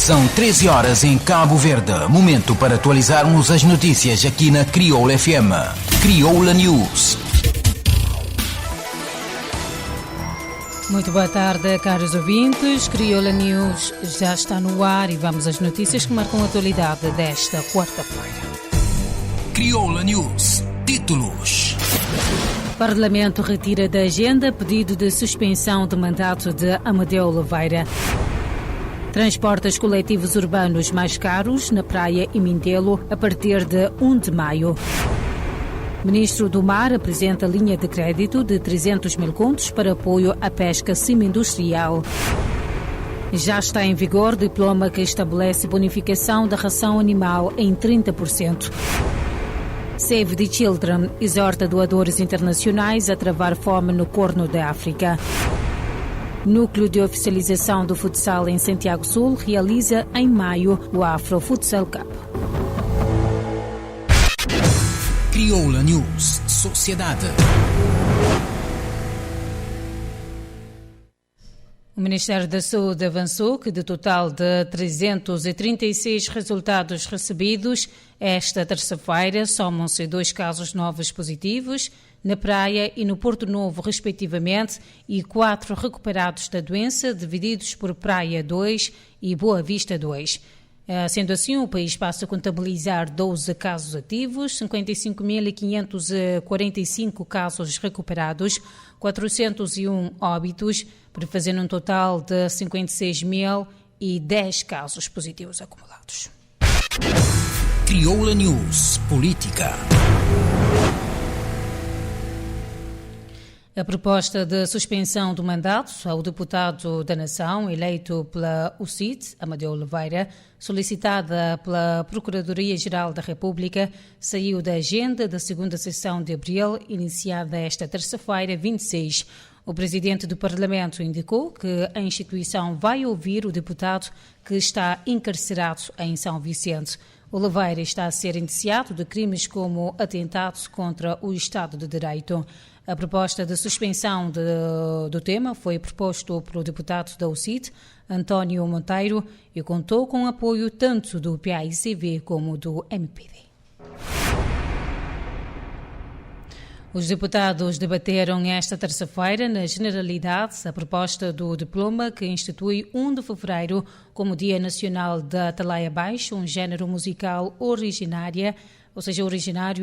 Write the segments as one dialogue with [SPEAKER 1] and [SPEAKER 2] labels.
[SPEAKER 1] São 13 horas em Cabo Verde. Momento para atualizarmos as notícias aqui na Crioula FM. Crioula News.
[SPEAKER 2] Muito boa tarde, caros ouvintes. Crioula News já está no ar e vamos às notícias que marcam a atualidade desta quarta-feira.
[SPEAKER 1] Crioula News. Títulos.
[SPEAKER 2] Parlamento retira da agenda pedido de suspensão de mandato de Amadeu Oliveira. Transportes coletivos urbanos mais caros na Praia e Mindelo a partir de 1 de maio. Ministro do Mar apresenta linha de crédito de 300 mil contos para apoio à pesca semi-industrial. Já está em vigor diploma que estabelece bonificação da ração animal em 30%. Save the Children exorta doadores internacionais a travar fome no Corno da África. Núcleo de oficialização do futsal em Santiago Sul realiza em maio o Afro Futsal Cup.
[SPEAKER 1] Crioula News. Sociedade.
[SPEAKER 2] O Ministério da Saúde avançou que, de total de 336 resultados recebidos, esta terça-feira somam-se 2 casos novos positivos na Praia e no Porto Novo, respectivamente, e 4 recuperados da doença, divididos por Praia 2 e Boa Vista 2. Sendo assim, o país passa a contabilizar 12 casos ativos, 55.545 casos recuperados, 401 óbitos, para fazer um total de 56.010 casos positivos acumulados.
[SPEAKER 1] Crioula News. Política.
[SPEAKER 2] A proposta de suspensão do mandato ao deputado da Nação, eleito pela UCIT, Amadeu Oliveira, solicitada pela Procuradoria-Geral da República, saiu da agenda da segunda sessão de abril, iniciada esta terça-feira, 26. O presidente do Parlamento indicou que a instituição vai ouvir o deputado que está encarcerado em São Vicente. Oliveira está a ser indiciado de crimes como atentados contra o Estado de Direito. A proposta de suspensão do tema foi proposto pelo deputado da UCIT, António Monteiro, e contou com apoio tanto do PAICV como do MPD. Os deputados debateram esta terça-feira, na Generalidade, a proposta do diploma que institui 1 de fevereiro como Dia Nacional da Atalaia Baixo, um género musical originário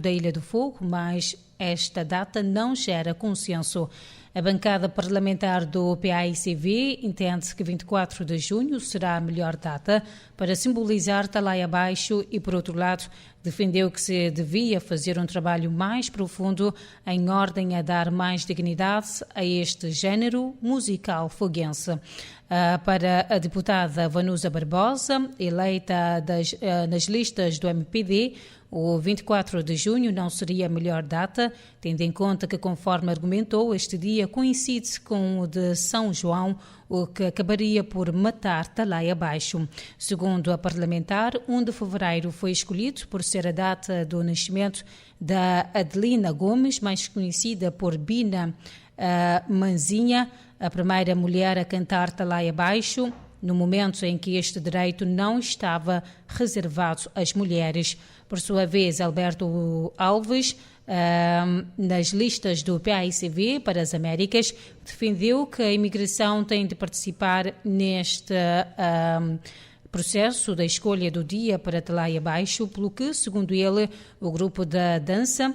[SPEAKER 2] da Ilha do Fogo, mas esta data não gera consenso. A bancada parlamentar do PAICV entende que 24 de junho será a melhor data para simbolizar Talaia Baixo e, por outro lado, defendeu que se devia fazer um trabalho mais profundo em ordem a dar mais dignidade a este género musical foguense. Para a deputada Vanusa Barbosa, eleita nas listas do MPD, o 24 de junho não seria a melhor data, tendo em conta que, conforme argumentou, este dia coincide com o de São João, o que acabaria por matar Talaia Baixo. Segundo a parlamentar, 1 de fevereiro foi escolhido por ser a data do nascimento da Adelina Gomes, mais conhecida por Bina Manzinha, a primeira mulher a cantar Talaia Baixo, no momento em que este direito não estava reservado às mulheres. Por sua vez, Alberto Alves, nas listas do PAICV para as Américas, defendeu que a imigração tem de participar neste processo da escolha do dia para Talaia Baixo, pelo que, segundo ele, o grupo da dança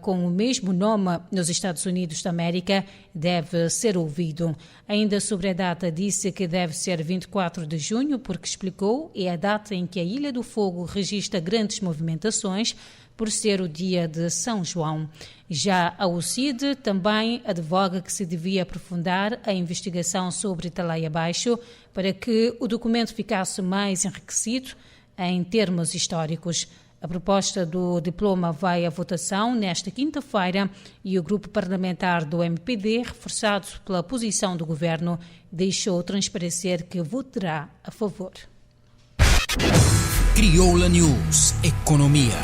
[SPEAKER 2] com o mesmo nome nos Estados Unidos da América deve ser ouvido. Ainda sobre a data, disse que deve ser 24 de junho, porque explicou, é a data em que a Ilha do Fogo registra grandes movimentações, por ser o dia de São João. Já a UCID também advoga que se devia aprofundar a investigação sobre Talaia Baixo para que o documento ficasse mais enriquecido em termos históricos. A proposta do diploma vai à votação nesta quinta-feira e o grupo parlamentar do MPD, reforçado pela posição do governo, deixou transparecer que votará a favor.
[SPEAKER 1] Crioula News. Economia.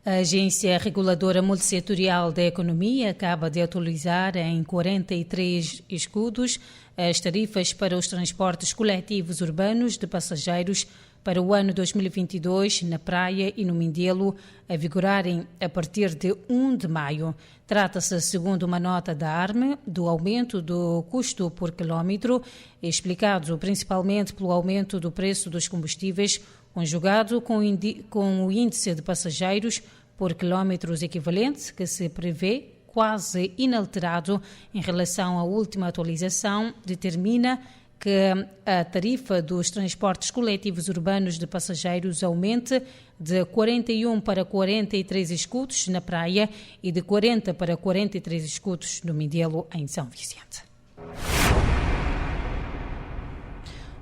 [SPEAKER 2] A Agência Reguladora Multissetorial da Economia acaba de atualizar em 43 escudos as tarifas para os transportes coletivos urbanos de passageiros para o ano 2022 na Praia e no Mindelo, a vigorarem a partir de 1 de maio. Trata-se, segundo uma nota da ARME, do aumento do custo por quilómetro, explicado principalmente pelo aumento do preço dos combustíveis, conjugado com o índice de passageiros por quilómetros equivalente, que se prevê quase inalterado em relação à última atualização, determina que a tarifa dos transportes coletivos urbanos de passageiros aumente de 41 para 43 escudos na Praia e de 40 para 43 escudos no Mindelo, em São Vicente.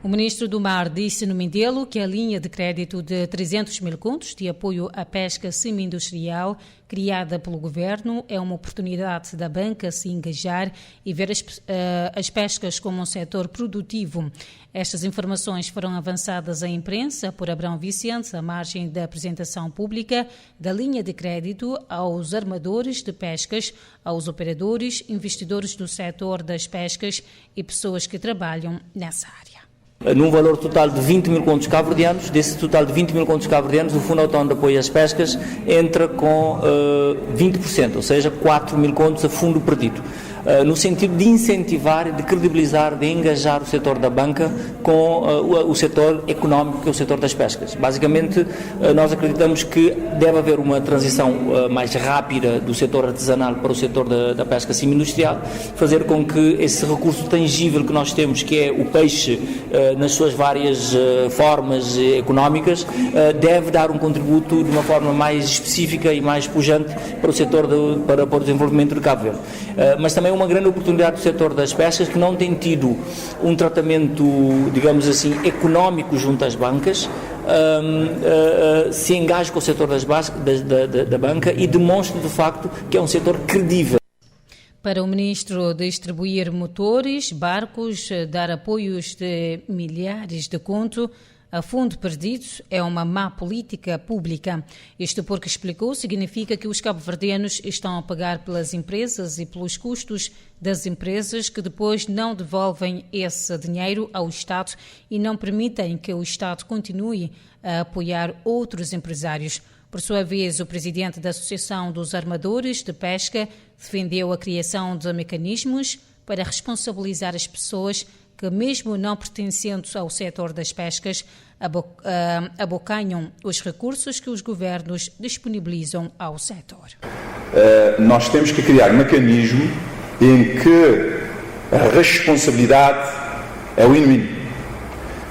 [SPEAKER 2] O ministro do Mar disse no Mindelo que a linha de crédito de 300 mil contos de apoio à pesca semi-industrial criada pelo governo é uma oportunidade da banca se engajar e ver as pescas como um setor produtivo. Estas informações foram avançadas à imprensa por Abrão Vicente à margem da apresentação pública da linha de crédito aos armadores de pescas, aos operadores, investidores do setor das pescas e pessoas que trabalham nessa área.
[SPEAKER 3] Num valor total de 20 mil contos cabo-verdianos, desse total de 20 mil contos cabo-verdianos, o Fundo Autónomo de Apoio às Pescas entra com 20%, ou seja, 4 mil contos a fundo perdido, no sentido de incentivar, de credibilizar, de engajar o setor da banca com o setor económico, que é o setor das pescas. Basicamente, nós acreditamos que deve haver uma transição mais rápida do setor artesanal para o setor da pesca semi-industrial, fazer com que esse recurso tangível que nós temos, que é o peixe, nas suas várias formas económicas, deve dar um contributo de uma forma mais específica e mais pujante para o setor, para o desenvolvimento de Cabo Verde. Mas também uma grande oportunidade do setor das pescas, que não tem tido um tratamento, digamos assim, económico junto às bancas, se engaja com o setor da banca e demonstra de facto que é um setor credível.
[SPEAKER 2] Para o ministro, distribuir motores, barcos, dar apoios de milhares de conto a fundo perdido é uma má política pública. Isto porque, explicou, significa que os cabo-verdianos estão a pagar pelas empresas e pelos custos das empresas, que depois não devolvem esse dinheiro ao Estado e não permitem que o Estado continue a apoiar outros empresários. Por sua vez, o presidente da Associação dos Armadores de Pesca defendeu a criação de mecanismos para responsabilizar as pessoas que, mesmo não pertencendo ao setor das pescas, abocanham os recursos que os governos disponibilizam ao setor.
[SPEAKER 4] Nós temos que criar um mecanismo em que a responsabilidade é win-win.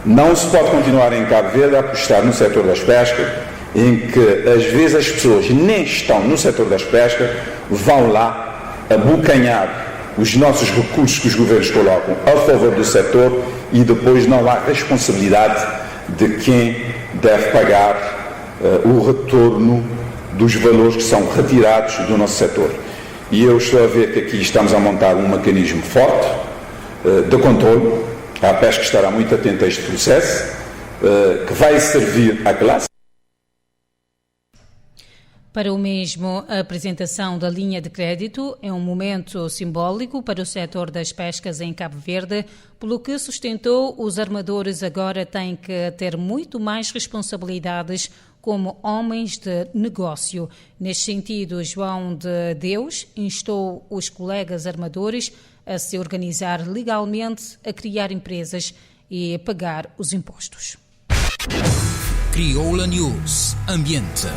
[SPEAKER 4] Não se pode continuar em Cabo Verde a apostar no setor das pescas, em que às vezes as pessoas nem estão no setor das pescas, vão lá abocanhar os nossos recursos que os governos colocam a favor do setor e depois não há responsabilidade de quem deve pagar o retorno dos valores que são retirados do nosso setor. E eu estou a ver que aqui estamos a montar um mecanismo forte de controle. A pesca estará muito atenta a este processo, que vai servir à classe.
[SPEAKER 2] Para o mesmo, a apresentação da linha de crédito é um momento simbólico para o setor das pescas em Cabo Verde, pelo que sustentou, os armadores agora têm que ter muito mais responsabilidades como homens de negócio. Neste sentido, João de Deus instou os colegas armadores a se organizar legalmente, a criar empresas e a pagar os impostos.
[SPEAKER 1] Crioula News. Ambiente.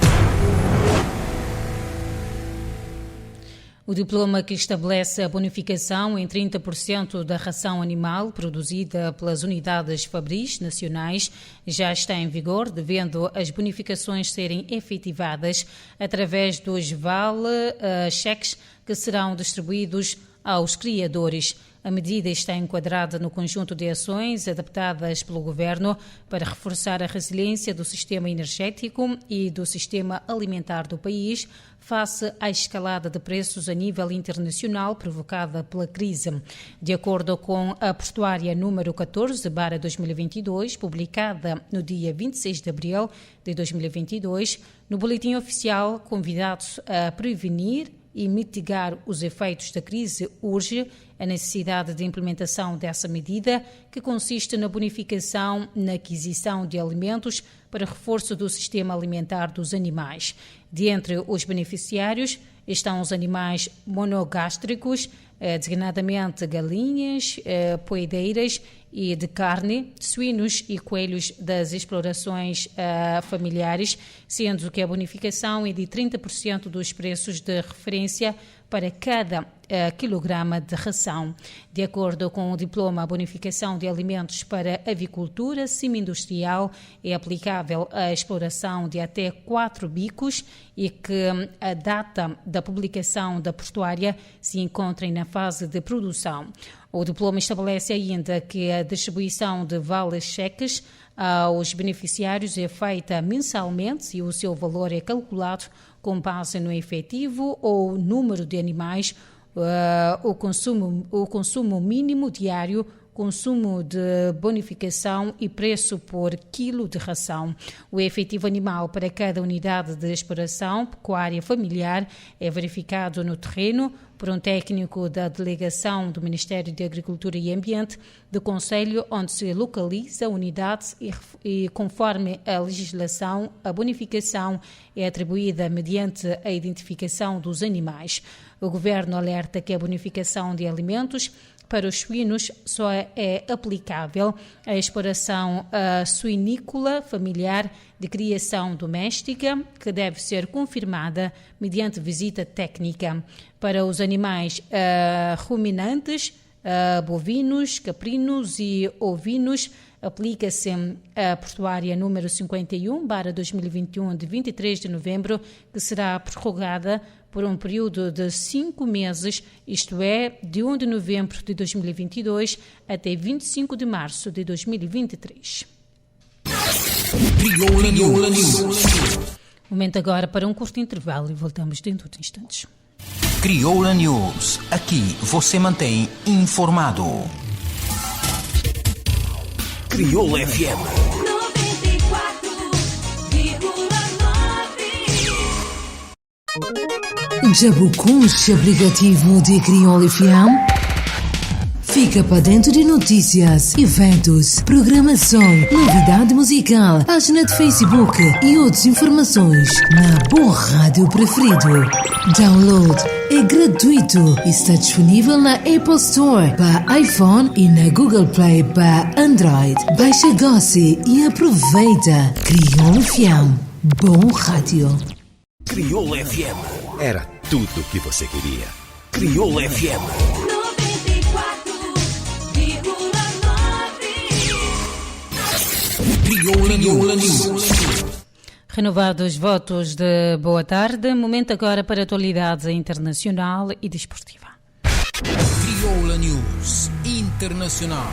[SPEAKER 2] O diploma que estabelece a bonificação em 30% da ração animal produzida pelas unidades fabris nacionais já está em vigor, devendo as bonificações serem efetivadas através dos vale-cheques que serão distribuídos aos criadores. A medida está enquadrada no conjunto de ações adaptadas pelo Governo para reforçar a resiliência do sistema energético e do sistema alimentar do país face à escalada de preços a nível internacional provocada pela crise. De acordo com a portuária número 14/2022, publicada no dia 26 de abril de 2022, No boletim oficial, convidados a prevenir e mitigar os efeitos da crise, urge a necessidade de implementação dessa medida, que consiste na bonificação na aquisição de alimentos para reforço do sistema alimentar dos animais. Dentre os beneficiários estão os animais monogástricos, designadamente galinhas, poedeiras e de carne, suínos e coelhos das explorações familiares, sendo que a bonificação é de 30% dos preços de referência para cada quilograma de ração. De acordo com o diploma, a bonificação de alimentos para avicultura semi-industrial é aplicável à exploração de até 4 bicos e que a data da publicação da portuária se encontre na fase de produção. O diploma estabelece ainda que a distribuição de vales-cheques aos beneficiários é feita mensalmente e o seu valor é calculado com base no efetivo ou número de animais, o consumo mínimo diário, consumo de bonificação e preço por quilo de ração. O efetivo animal para cada unidade de exploração pecuária familiar é verificado no terreno por um técnico da delegação do Ministério de Agricultura e Ambiente do concelho onde se localiza a unidade e conforme a legislação, a bonificação é atribuída mediante a identificação dos animais. O Governo alerta que a bonificação de alimentos para os suínos só é aplicável à exploração suinícola familiar de criação doméstica, que deve ser confirmada mediante visita técnica. Para os animais ruminantes, bovinos, caprinos e ovinos, aplica-se a portuária número 51/2021 de 23 de novembro, que será prorrogada por um período de 5 meses, isto é, de 1 de novembro de 2022 até 25 de março de 2023.
[SPEAKER 1] Crioula News.
[SPEAKER 2] Momento agora para um curto intervalo e voltamos dentro de instantes.
[SPEAKER 1] Crioula News. Aqui você mantém informado. Crioula FM.
[SPEAKER 5] Já buscaste o aplicativo de Crioula FM? Fica para dentro de notícias, eventos, programação, novidade musical, página de Facebook e outras informações na boa rádio preferido. Download é gratuito e está disponível na Apple Store para iPhone e na Google Play para Android. Baixa agora e aproveita. Crioula FM. Bom rádio.
[SPEAKER 1] Crioula FM. Era tudo o que você queria. Crioula FM. 94,9. Crioula News.
[SPEAKER 2] Renovados votos de boa tarde, momento agora para a atualidade internacional e desportiva.
[SPEAKER 1] Crioula News Internacional.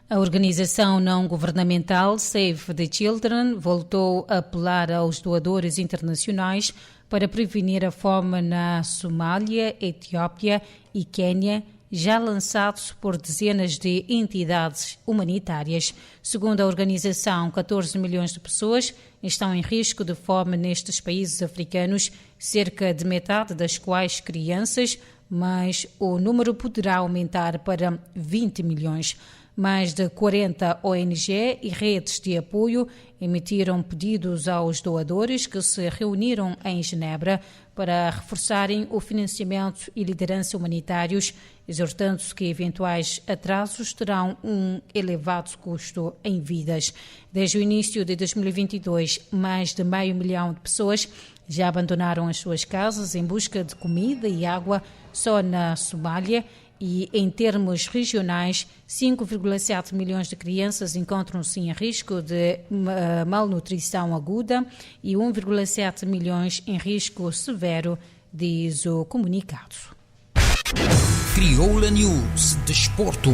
[SPEAKER 2] A organização não-governamental Save the Children voltou a apelar aos doadores internacionais para prevenir a fome na Somália, Etiópia e Quênia, já lançados por dezenas de entidades humanitárias. Segundo a organização, 14 milhões de pessoas estão em risco de fome nestes países africanos, cerca de metade das quais crianças, mas o número poderá aumentar para 20 milhões. Mais de 40 ONG e redes de apoio emitiram pedidos aos doadores que se reuniram em Genebra para reforçarem o financiamento e liderança humanitários, exortando-se que eventuais atrasos terão um elevado custo em vidas. Desde o início de 2022, mais de 500 mil de pessoas já abandonaram as suas casas em busca de comida e água só na Somália. E, em termos regionais, 5,7 milhões de crianças encontram-se em risco de malnutrição aguda e 1,7 milhões em risco severo, diz o comunicado.
[SPEAKER 1] Crioula News Desporto.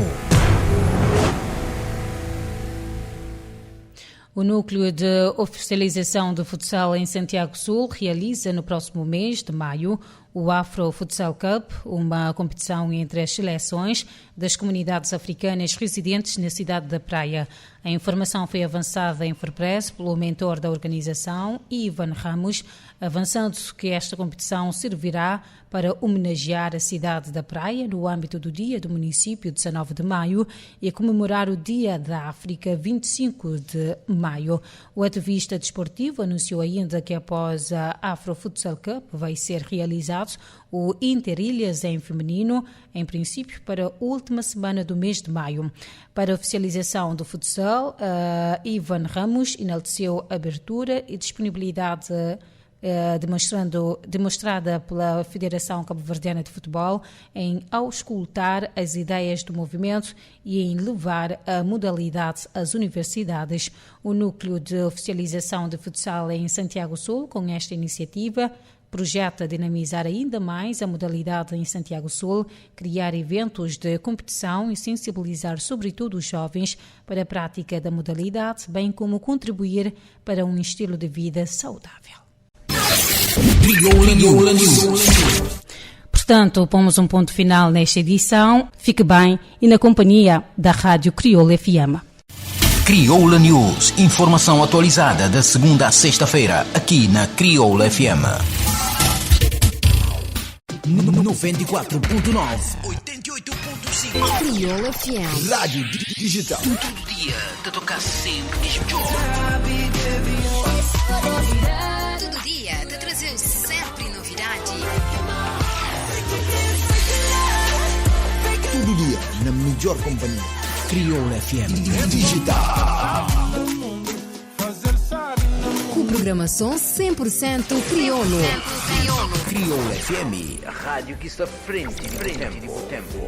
[SPEAKER 2] O Núcleo de Oficialização de Futsal em Santiago Sul realiza no próximo mês de maio o Afro Futsal Cup, uma competição entre as seleções das comunidades africanas residentes na cidade da Praia. A informação foi avançada em Forpress pelo mentor da organização, Ivan Ramos, avançando que esta competição servirá para homenagear a cidade da Praia no âmbito do Dia do Município, 19 de maio, e comemorar o Dia da África, 25 de maio. O ativista desportivo anunciou ainda que após a Afro Futsal Cup vai ser realizado o Interilhas em feminino, em princípio para a última semana do mês de maio. Para a oficialização do futsal, Ivan Ramos enalteceu a abertura e disponibilidade demonstrada pela Federação Cabo-Verdiana de Futebol em auscultar as ideias do movimento e em levar a modalidade às universidades. O núcleo de oficialização de futsal em Santiago Sul, com esta iniciativa, projeta dinamizar ainda mais a modalidade em Santiago Sul, criar eventos de competição e sensibilizar sobretudo os jovens para a prática da modalidade, bem como contribuir para um estilo de vida saudável.
[SPEAKER 1] Crioula News.
[SPEAKER 2] Portanto, pomos um ponto final nesta edição. Fique bem e na companhia da Rádio Crioula FM.
[SPEAKER 1] Crioula News. Informação atualizada da segunda a sexta-feira, aqui na Crioula FM. 94.9, 88.5.
[SPEAKER 5] Crioula FM.
[SPEAKER 1] Rádio digital. Todo dia, te tocar sempre melhor.
[SPEAKER 5] Todo dia te trazer sempre novidade.
[SPEAKER 1] Todo dia, na melhor companhia. Crioula FM digital.
[SPEAKER 5] Com programação 100% crioulo.
[SPEAKER 1] Crioula FM, a rádio que está frente do tempo.